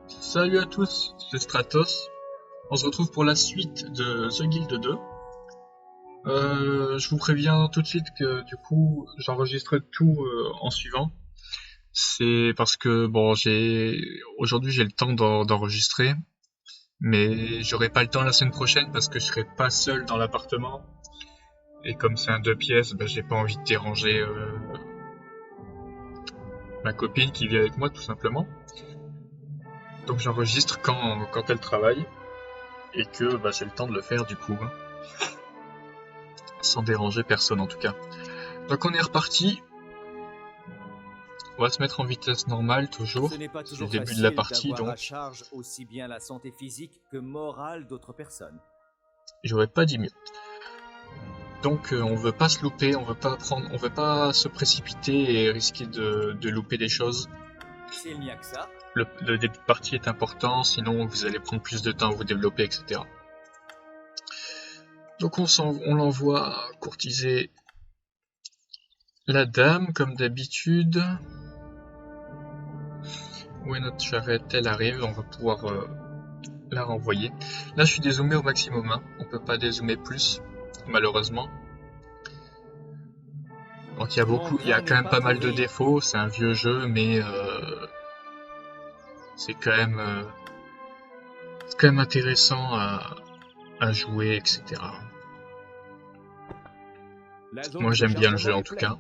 Salut à tous, c'est Stratos. On se retrouve pour la suite de The Guild 2. Je vous préviens tout de suite que du coup j'enregistre tout en suivant. C'est parce que bon aujourd'hui j'ai le temps d'enregistrer, mais j'aurai pas le temps la semaine prochaine parce que je serai pas seul dans l'appartement. Et comme c'est un 2 pièces, j'ai pas envie de déranger ma copine qui vit avec moi tout simplement. Donc j'enregistre quand elle travaille et que j'ai le temps de le faire du coup, hein, sans déranger personne en tout cas. Donc on est reparti. On va se mettre en vitesse normale toujours. Ce n'est pas C'est le toujours début de la facile partie d'avoir à donc charge aussi bien la santé physique que morale d'autres personnes. j'aurais pas dit mieux. Donc on veut pas se louper, on veut pas se précipiter et risquer de louper des choses. S'il n'y a que ça, Le début de partie est important, sinon vous allez prendre plus de temps à vous développer, etc. Donc on l'envoie courtiser la dame comme d'habitude. Où est notre charrette? Elle arrive, on va pouvoir la renvoyer. Là je suis dézoomé au maximum, hein. On peut pas dézoomer plus, malheureusement. Donc il y a quand même pas mal de défauts, c'est un vieux jeu, mais c'est quand même intéressant à jouer, etc. Moi j'aime bien le jeu en tout cas.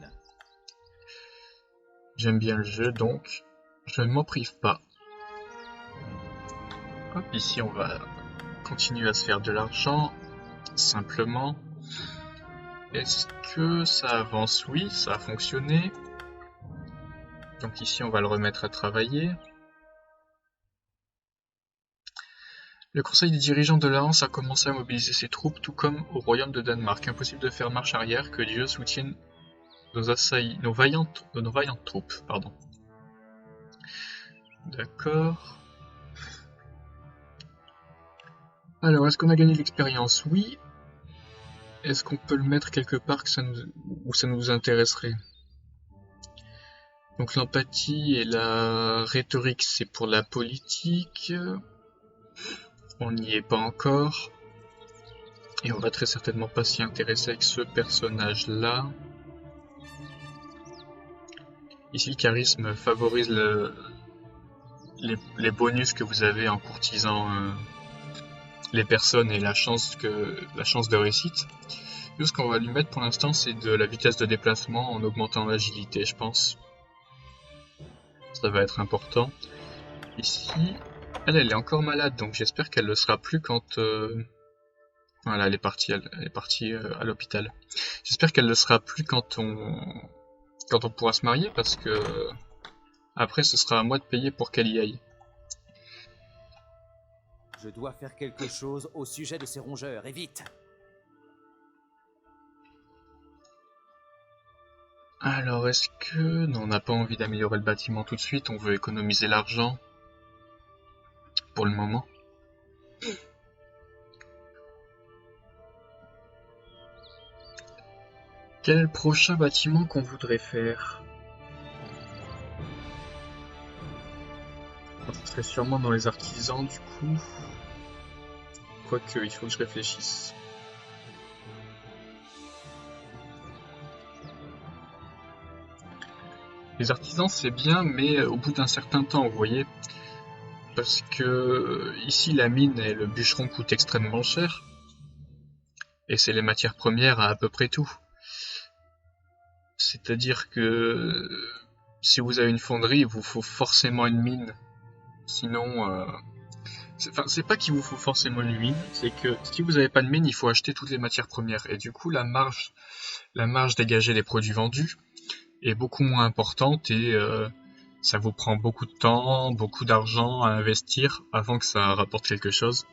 J'aime bien le jeu, donc je ne m'en prive pas. Hop, ici on va continuer à se faire de l'argent, simplement. Est-ce que ça avance? Oui, ça a fonctionné. Donc ici on va le remettre à travailler. Le conseil des dirigeants de la Hanse a commencé à mobiliser ses troupes, tout comme au royaume de Danemark. Impossible de faire marche arrière, que Dieu soutienne nos vaillantes troupes. Pardon. D'accord. Alors, est-ce qu'on a gagné de l'expérience? Oui. Est-ce qu'on peut le mettre quelque part où ça nous intéresserait? Donc l'empathie et la rhétorique, c'est pour la politique. On n'y est pas encore. Et on va très certainement pas s'y intéresser avec ce personnage-là. Ici, le charisme favorise les bonus que vous avez en courtisant les personnes et la chance de réussite. Tout ce qu'on va lui mettre pour l'instant, c'est de la vitesse de déplacement en augmentant l'agilité, je pense. Ça va être important. Ici, elle est encore malade, donc j'espère qu'elle le sera plus quand... Voilà, elle est partie à l'hôpital. J'espère qu'elle le sera plus quand on pourra se marier, parce que après ce sera à moi de payer pour qu'elle y aille. je dois faire quelque chose au sujet de ces rongeurs, et vite. Alors est-ce que... Non, on n'a pas envie d'améliorer le bâtiment tout de suite, on veut économiser l'argent pour le moment. Quel est le prochain bâtiment qu'on voudrait faire? Ce serait sûrement dans les artisans du coup. Quoique, il faut que je réfléchisse. Les artisans c'est bien, mais au bout d'un certain temps, vous voyez. Parce que ici la mine et le bûcheron coûtent extrêmement cher. Et c'est les matières premières à peu près tout. C'est-à-dire que si vous avez une fonderie, il vous faut forcément une mine. Sinon, c'est pas qu'il vous faut forcément une mine, c'est que si vous n'avez pas de mine, il faut acheter toutes les matières premières. Et du coup, la marge dégagée des produits vendus est beaucoup moins importante et ça vous prend beaucoup de temps, beaucoup d'argent à investir avant que ça rapporte quelque chose.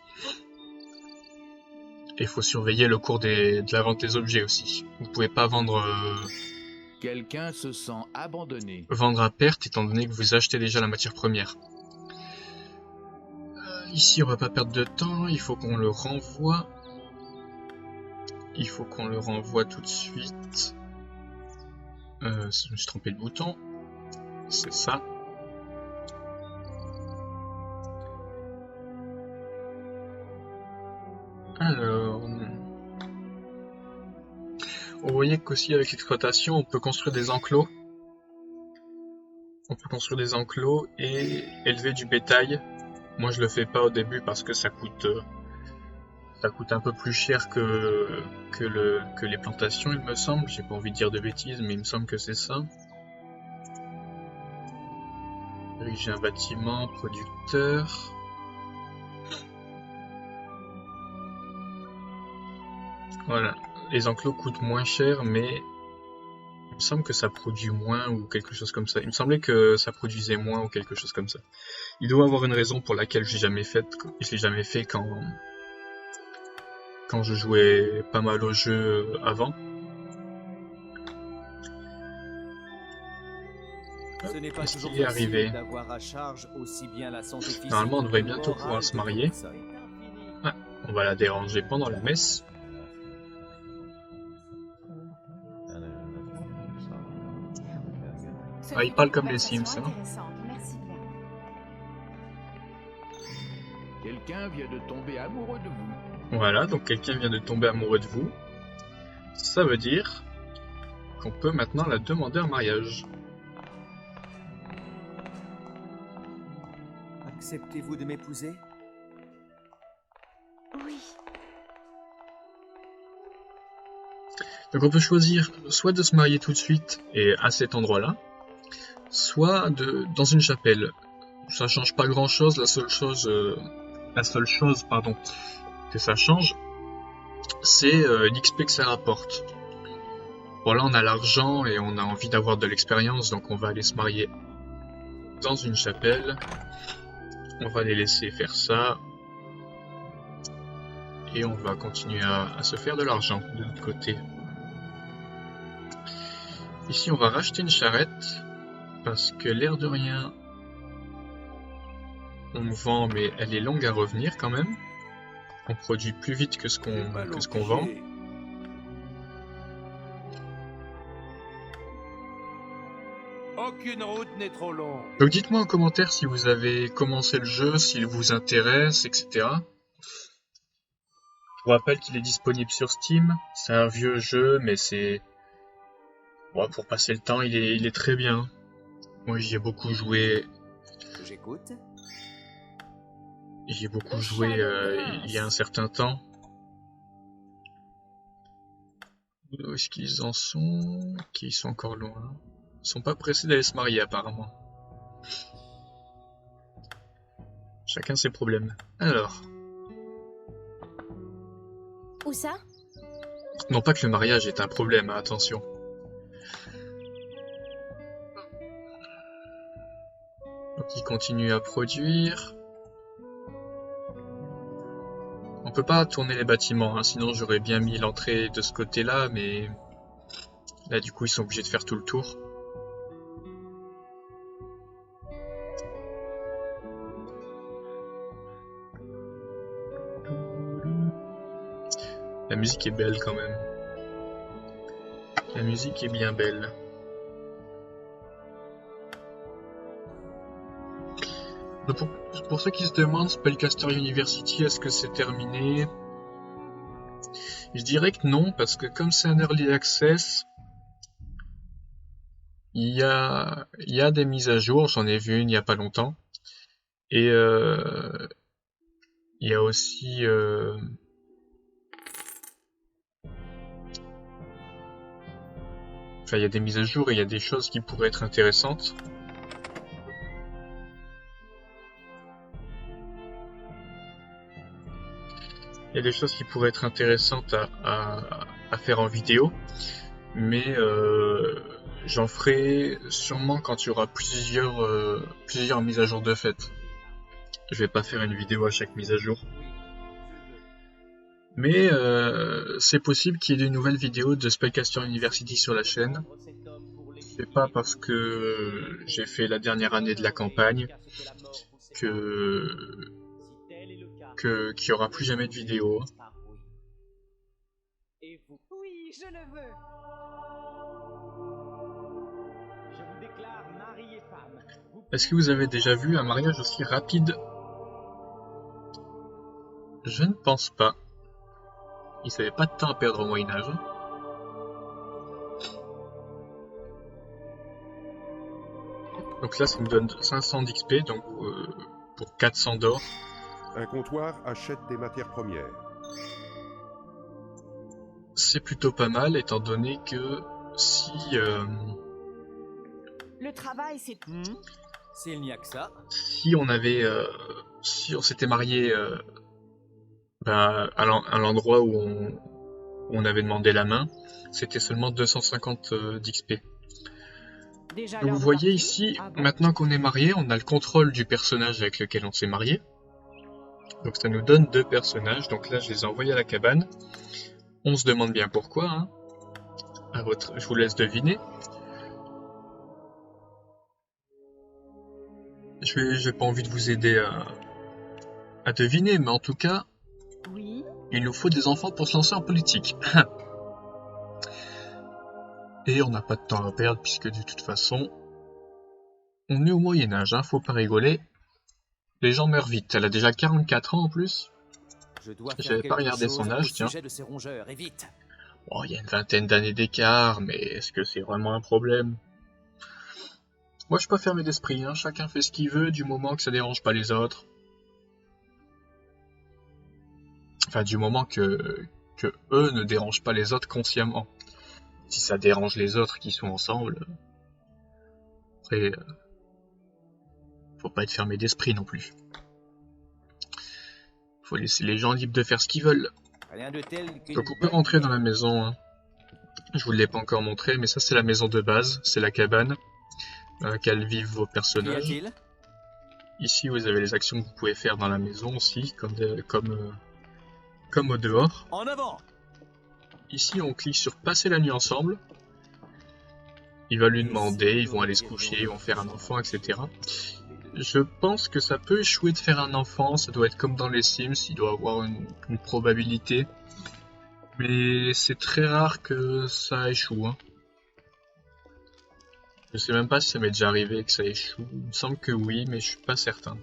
Et il faut surveiller le cours de la vente des objets aussi. Vous pouvez pas vendre Quelqu'un se sent abandonné. vendre à perte étant donné que vous achetez déjà la matière première. Ici on va pas perdre de temps, il faut qu'on le renvoie. Il faut qu'on le renvoie tout de suite. Je me suis trompé de bouton. C'est ça. Alors, vous voyez qu'aussi avec l'exploitation, on peut construire des enclos. On peut construire des enclos et élever du bétail. Moi, je le fais pas au début parce que ça coûte un peu plus cher que les plantations, il me semble. J'ai pas envie de dire de bêtises, mais il me semble que c'est ça. Ériger un bâtiment, producteur. Voilà, les enclos coûtent moins cher, mais il me semble que ça produit moins ou quelque chose comme ça. Il me semblait que ça produisait moins ou quelque chose comme ça. Il doit y avoir une raison pour laquelle je l'ai jamais fait quand je jouais pas mal au jeu avant. Ce n'est pas Est-ce toujours qu'il est facile arrivé? d'avoir à charge aussi bien la santé physique Normalement, on devrait que bientôt morale pouvoir se de marier. personne. Ah, on va la déranger pendant la messe. Ah, il parle comme les Sims, hein. Merci bien. Quelqu'un vient de tomber amoureux de vous. Voilà, donc quelqu'un vient de tomber amoureux de vous. Ça veut dire qu'on peut maintenant la demander en mariage. Acceptez-vous de m'épouser? Oui. Donc on peut choisir soit de se marier tout de suite et à cet endroit-là, soit dans une chapelle. Ça change pas grand-chose, la seule chose que ça change, c'est l'XP que ça rapporte. Bon là on a l'argent et on a envie d'avoir de l'expérience, donc on va aller se marier dans une chapelle. On va les laisser faire ça. Et on va continuer à se faire de l'argent de l'autre côté. Ici on va racheter une charrette, parce que l'air de rien, on vend mais elle est longue à revenir quand même. On produit plus vite que ce qu'on vend. Aucune route n'est trop longue. Donc dites-moi en commentaire si vous avez commencé le jeu, s'il vous intéresse, etc. Je vous rappelle qu'il est disponible sur Steam. C'est un vieux jeu, mais c'est... Bon, pour passer le temps, il est très bien. Moi j'y ai beaucoup joué. J'écoute. J'y ai beaucoup joué il y a un certain temps. Où est-ce qu'ils en sont? Ok, ils sont encore loin. Ils sont pas pressés d'aller se marier apparemment. Chacun ses problèmes. Alors, Où ça? non pas que le mariage est un problème, hein, attention. Donc ils continuent à produire. On peut pas tourner les bâtiments, hein, sinon j'aurais bien mis l'entrée de ce côté-là, mais là du coup ils sont obligés de faire tout le tour. La musique est belle quand même. La musique est bien belle. Donc pour ceux qui se demandent, Spellcaster University, est-ce que c'est terminé? Je dirais que non, parce que comme c'est un early access, il y a des mises à jour, j'en ai vu une il n'y a pas longtemps. Et il y a aussi... Enfin, il y a des mises à jour et il y a des choses qui pourraient être intéressantes. Il y a des choses qui pourraient être intéressantes à faire en vidéo, mais j'en ferai sûrement quand il y aura plusieurs mises à jour de fait. Je vais pas faire une vidéo à chaque mise à jour. Mais c'est possible qu'il y ait de nouvelles vidéos de Spellcaster University sur la chaîne. C'est pas parce que j'ai fait la dernière année de la campagne qu'il y aura plus jamais de vidéos. Oui, je le veux. Je vous déclare mari et femme. Est-ce que vous avez déjà vu un mariage aussi rapide? Je ne pense pas. Ils n'avaient pas de temps à perdre au Moyen-Âge. Hein. Donc là, ça nous donne 500 d'XP, donc pour 400 d'or. Un comptoir achète des matières premières. C'est plutôt pas mal, étant donné que si... Le travail, c'est... S'il n'y a que ça. si on avait... si on s'était marié à l'endroit où on avait demandé la main, c'était seulement 250 d'XP. Déjà Donc l'heure vous de voyez partir? ici, Ah bon? maintenant qu'on est marié, on a le contrôle du personnage avec lequel on s'est marié. Donc ça nous donne 2 personnages. Donc là, je les ai envoyés à la cabane. On se demande bien pourquoi. Hein. Je vous laisse deviner. J'ai pas envie de vous aider à deviner, mais en tout cas, Oui. il nous faut des enfants pour se lancer en politique. Et on n'a pas de temps à perdre puisque de toute façon, on est au Moyen-Âge, hein, faut pas rigoler. Les gens meurent vite. Elle a déjà 44 ans en plus. Je dois faire J'avais pas quelque regardé chose son âge, au tiens. sujet de ces rongeurs, et vite. Bon, il y a une vingtaine d'années d'écart, mais est-ce que c'est vraiment un problème? Moi, je suis pas fermé d'esprit, hein. Chacun fait ce qu'il veut du moment que ça dérange pas les autres. Enfin, du moment que eux ne dérangent pas les autres consciemment. Si ça dérange les autres qui sont ensemble, après, faut pas être fermé d'esprit non plus. Faut laisser les gens libres de faire ce qu'ils veulent. Rien de tel qu'une Donc on peut bonne rentrer dans la idée. maison. Hein. Je vous l'ai pas encore montré, mais ça c'est la maison de base, c'est la cabane dans laquelle vivent vos Qu'y personnages. a-t-il? Ici vous avez les actions que vous pouvez faire dans la maison aussi, comme au dehors. En avant! Ici on clique sur passer la nuit ensemble. Il va lui demander, ils vont aller se coucher, ils vont faire un enfant, etc. Je pense que ça peut échouer de faire un enfant, ça doit être comme dans les Sims, il doit avoir une probabilité. Mais c'est très rare que ça échoue. Hein. Je sais même pas si ça m'est déjà arrivé que ça échoue. Il me semble que oui, mais je suis pas certain.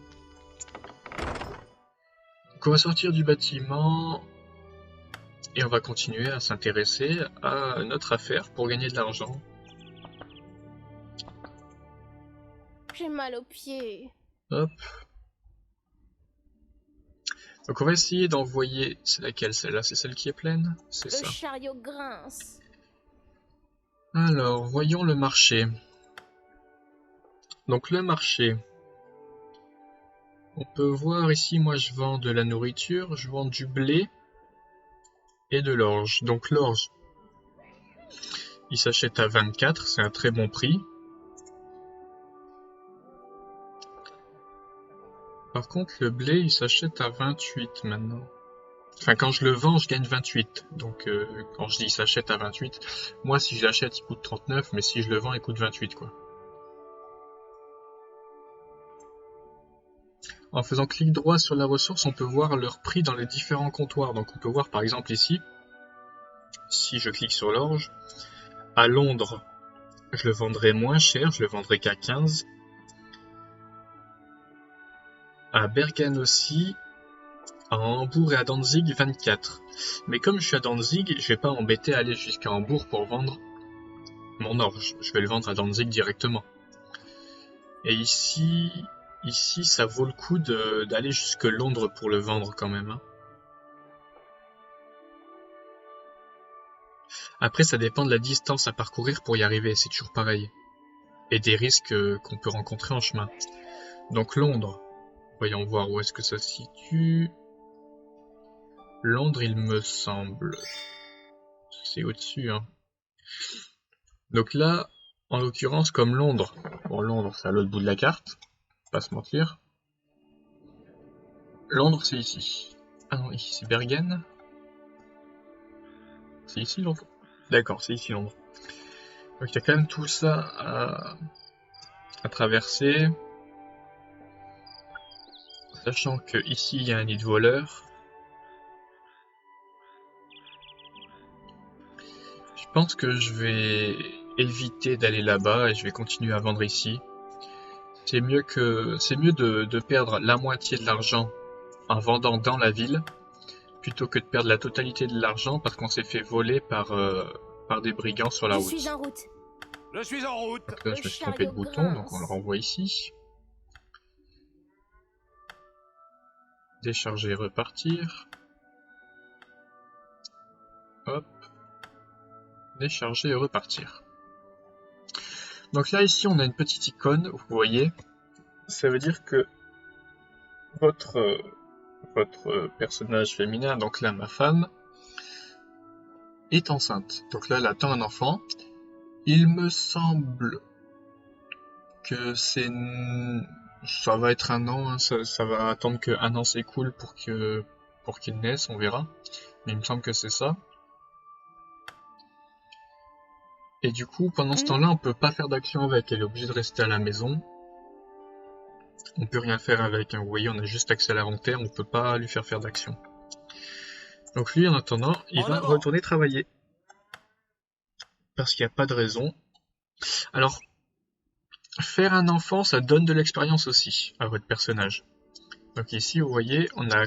Donc on va sortir du bâtiment et on va continuer à s'intéresser à notre affaire pour gagner de l'argent. J'ai mal aux pieds. Hop. Donc on va essayer d'envoyer... C'est laquelle celle-là? C'est celle qui est pleine? C'est Le ça. chariot grince. Alors, voyons le marché. Donc le marché. On peut voir ici, moi je vends de la nourriture, je vends du blé et de l'orge. Donc l'orge, il s'achète à 24, c'est un très bon prix. Par contre, le blé, il s'achète à 28 maintenant. Enfin, quand je le vends, je gagne 28. Donc, quand je dis il s'achète à 28, moi, si je l'achète, il coûte 39, mais si je le vends, il coûte 28, quoi. En faisant clic droit sur la ressource, on peut voir leur prix dans les différents comptoirs. Donc, on peut voir, par exemple, ici, si je clique sur l'orge, à Londres, je le vendrai moins cher, je le vendrai qu'à 15. À Bergen aussi, à Hambourg et à Danzig 24. Mais comme je suis à Danzig, je vais pas m'embêter à aller jusqu'à Hambourg pour vendre mon orge. Je vais le vendre à Danzig directement. Et ici ça vaut le coup d'aller jusque Londres pour le vendre quand même. Hein. Après, ça dépend de la distance à parcourir pour y arriver, c'est toujours pareil. Et des risques qu'on peut rencontrer en chemin. Donc Londres. Voyons voir où est-ce que ça se situe. Londres, il me semble. C'est au-dessus, hein. Donc là, en l'occurrence, comme Londres. Bon, Londres, c'est à l'autre bout de la carte. Pas se mentir. Londres, c'est ici. Ah non, ici, c'est Bergen. C'est ici, Londres? D'accord, c'est ici, Londres. Donc il y a quand même tout ça à traverser. Sachant que ici il y a un nid de voleurs. Je pense que je vais éviter d'aller là-bas et je vais continuer à vendre ici. C'est mieux de perdre la moitié de l'argent en vendant dans la ville, plutôt que de perdre la totalité de l'argent parce qu'on s'est fait voler par des brigands sur la Je route. suis en route. Je suis en route. Donc là, je Le me suis trompé de chariot bouton, donc on grince. le renvoie ici. Décharger et repartir. Hop. Décharger et repartir. Donc là, ici, on a une petite icône, vous voyez. Ça veut dire que votre personnage féminin, donc là, ma femme, est enceinte. Donc là, elle attend un enfant. Il me semble que ça va être un an, hein, ça va attendre que un an s'écoule pour qu'il naisse, on verra. Mais il me semble que c'est ça. Et du coup, pendant ce temps-là, on peut pas faire d'action avec, elle est obligée de rester à la maison. On peut rien faire avec, hein. Vous voyez, on a juste accès à l'inventaire, on peut pas lui faire d'action. Donc lui, en attendant, il va retourner travailler. Parce qu'il n'y a pas de raison. Alors, faire un enfant, ça donne de l'expérience aussi à votre personnage. Donc ici, vous voyez, on a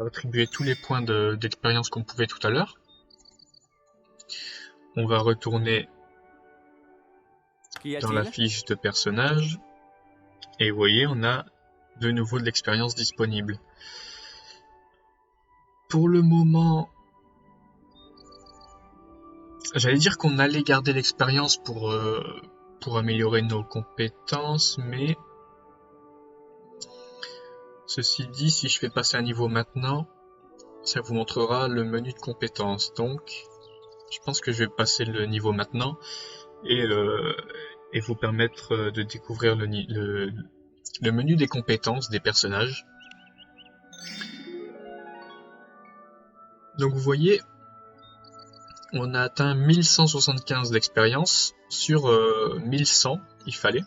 attribué tous les points d'expérience qu'on pouvait tout à l'heure. On va retourner Qu'y dans la a-t-il? fiche de personnage. Et vous voyez, on a de nouveau de l'expérience disponible. Pour le moment, j'allais dire qu'on allait garder l'expérience pour améliorer nos compétences, mais ceci dit, si je fais passer un niveau maintenant, ça vous montrera le menu de compétences. Donc, je pense que je vais passer le niveau maintenant et vous permettre de découvrir le menu des compétences des personnages. Donc vous voyez, on a atteint 1175 d'expérience sur 1100, il fallait,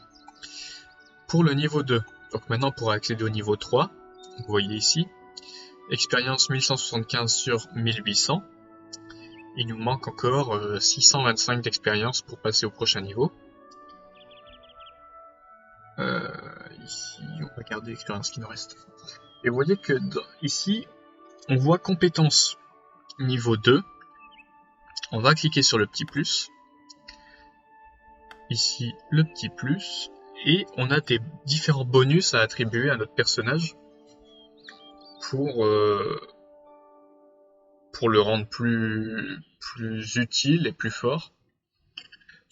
pour le niveau 2. Donc maintenant, pour accéder au niveau 3, vous voyez ici, expérience 1175 sur 1800. Il nous manque encore 625 d'expérience pour passer au prochain niveau. Ici, on va garder l'expérience qui nous reste. Et vous voyez que ici, on voit compétences niveau 2. On va cliquer sur le petit plus. Ici, le petit plus. Et on a des différents bonus à attribuer à notre personnage pour le rendre plus utile et plus fort.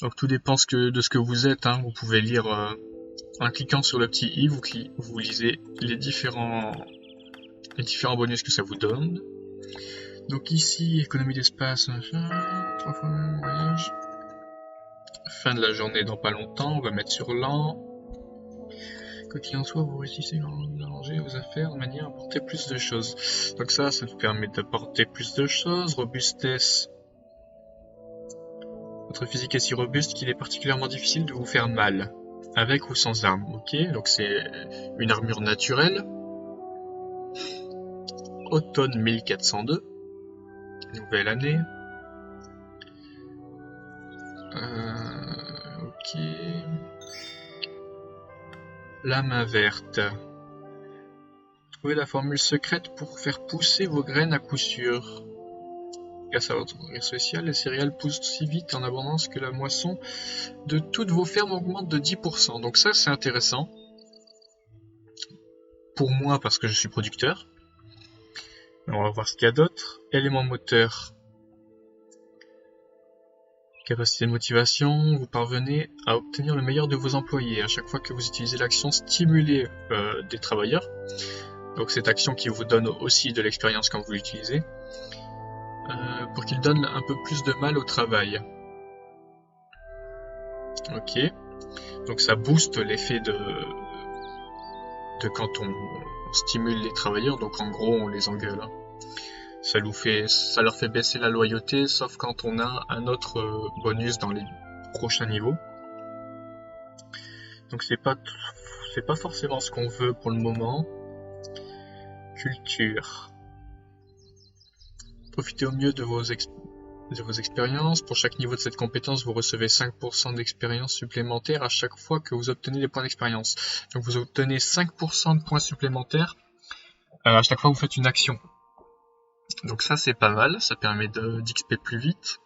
Donc tout dépend de ce que vous êtes, hein. Vous pouvez lire en cliquant sur le petit i, vous lisez les différents bonus que ça vous donne. Donc ici, économie d'espace, 3 fois le voyage. Fin de la journée dans pas longtemps, on va mettre sur lent. Quoi qu'il en soit, vous réussissez à ranger vos affaires de manière à apporter plus de choses. Donc ça nous permet d'apporter plus de choses. Robustesse. Votre physique est si robuste qu'il est particulièrement difficile de vous faire mal, avec ou sans arme. Ok, donc c'est une armure naturelle. Automne 1402. Nouvelle année. Ok. La main verte. Trouvez la formule secrète pour faire pousser vos graines à coup sûr. Grâce à votre progrès social, les céréales poussent si vite en abondance que la moisson de toutes vos fermes augmente de 10%. Donc ça, c'est intéressant. Pour moi, parce que je suis producteur. On va voir ce qu'il y a d'autre. Élément moteur. Capacité de motivation, vous parvenez à obtenir le meilleur de vos employés à chaque fois que vous utilisez l'action stimuler des travailleurs. Donc cette action qui vous donne aussi de l'expérience quand vous l'utilisez, pour qu'ils donnent un peu plus de mal au travail. Ok, donc ça booste l'effet de quand on stimule les travailleurs, donc en gros on les engueule. Hein. Ça leur fait baisser la loyauté, sauf quand on a un autre bonus dans les prochains niveaux. Donc c'est pas forcément ce qu'on veut pour le moment. Culture. Profitez au mieux de vos expériences. Pour chaque niveau de cette compétence, vous recevez 5% d'expérience supplémentaire à chaque fois que vous obtenez des points d'expérience. Donc vous obtenez 5% de points supplémentaires à chaque fois que vous faites une action. Donc ça c'est pas mal, ça permet d'XP plus vite.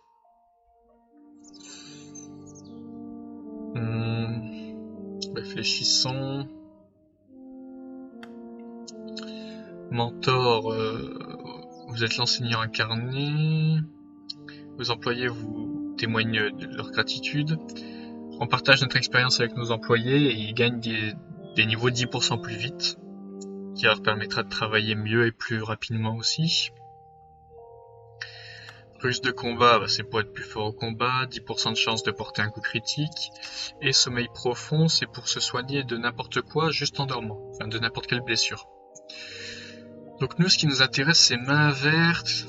Réfléchissons. Mentor, vous êtes l'enseignant incarné. Vos employés vous témoignent de leur gratitude. On partage notre expérience avec nos employés et ils gagnent des niveaux 10% plus vite, qui leur permettra de travailler mieux et plus rapidement aussi. Ruse de combat, c'est pour être plus fort au combat, 10% de chance de porter un coup critique. Et sommeil profond, c'est pour se soigner de n'importe quoi juste en dormant, enfin de n'importe quelle blessure. Donc nous, ce qui nous intéresse, c'est main verte,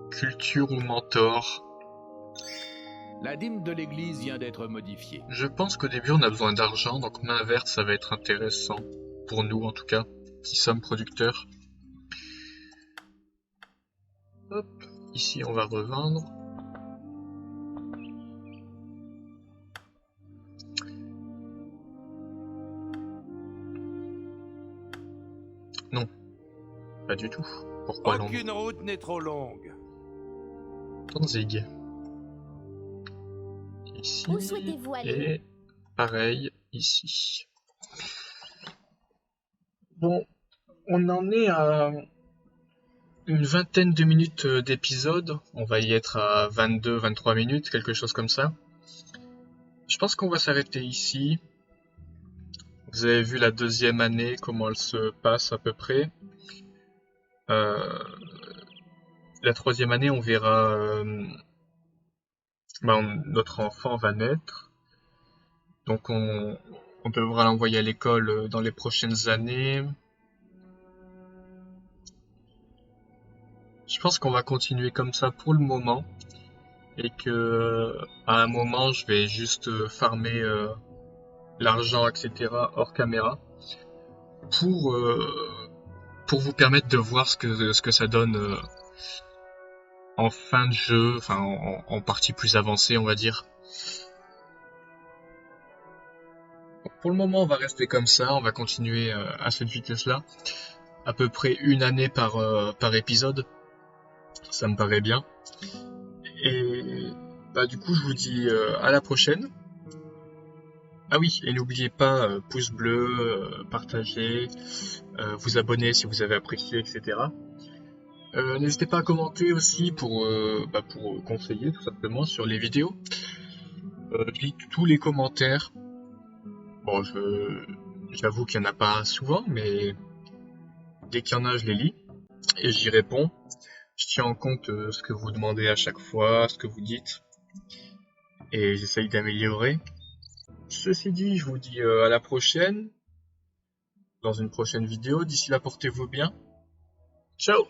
culture ou mentor. La dîme de l'église vient d'être modifiée. Je pense qu'au début, on a besoin d'argent, donc main verte, ça va être intéressant. Pour nous, en tout cas, qui sommes producteurs. Hop, ici, on va revendre. Non, pas du tout. Pourquoi Londres? Aucune route n'est trop longue. Danzig. Ici. Où souhaitez-vous aller? Et pareil, ici. Bon, on en est à une vingtaine de minutes d'épisode. On va y être à 22-23 minutes, quelque chose comme ça. Je pense qu'on va s'arrêter ici. Vous avez vu la deuxième année, comment elle se passe à peu près. La troisième année, on verra... notre enfant va naître. Donc on devra l'envoyer à l'école dans les prochaines années. Je pense qu'on va continuer comme ça pour le moment. Et que à un moment, je vais juste farmer l'argent, etc. hors caméra. Pour vous permettre de voir ce que ça donne en fin de jeu, enfin en partie plus avancée, on va dire. Pour le moment, on va rester comme ça, on va continuer à cette vitesse-là. À peu près une année par épisode. Ça me paraît bien. Et du coup, je vous dis à la prochaine. Ah oui, et n'oubliez pas, pouce bleu, partager, vous abonner si vous avez apprécié, etc. N'hésitez pas à commenter aussi pour conseiller tout simplement sur les vidéos. Je lis tous les commentaires. Bon, j'avoue qu'il n'y en a pas souvent, mais dès qu'il y en a, je les lis et j'y réponds. Je tiens en compte ce que vous demandez à chaque fois, ce que vous dites, et j'essaye d'améliorer. Ceci dit, je vous dis à la prochaine, dans une prochaine vidéo. D'ici là, portez-vous bien. Ciao!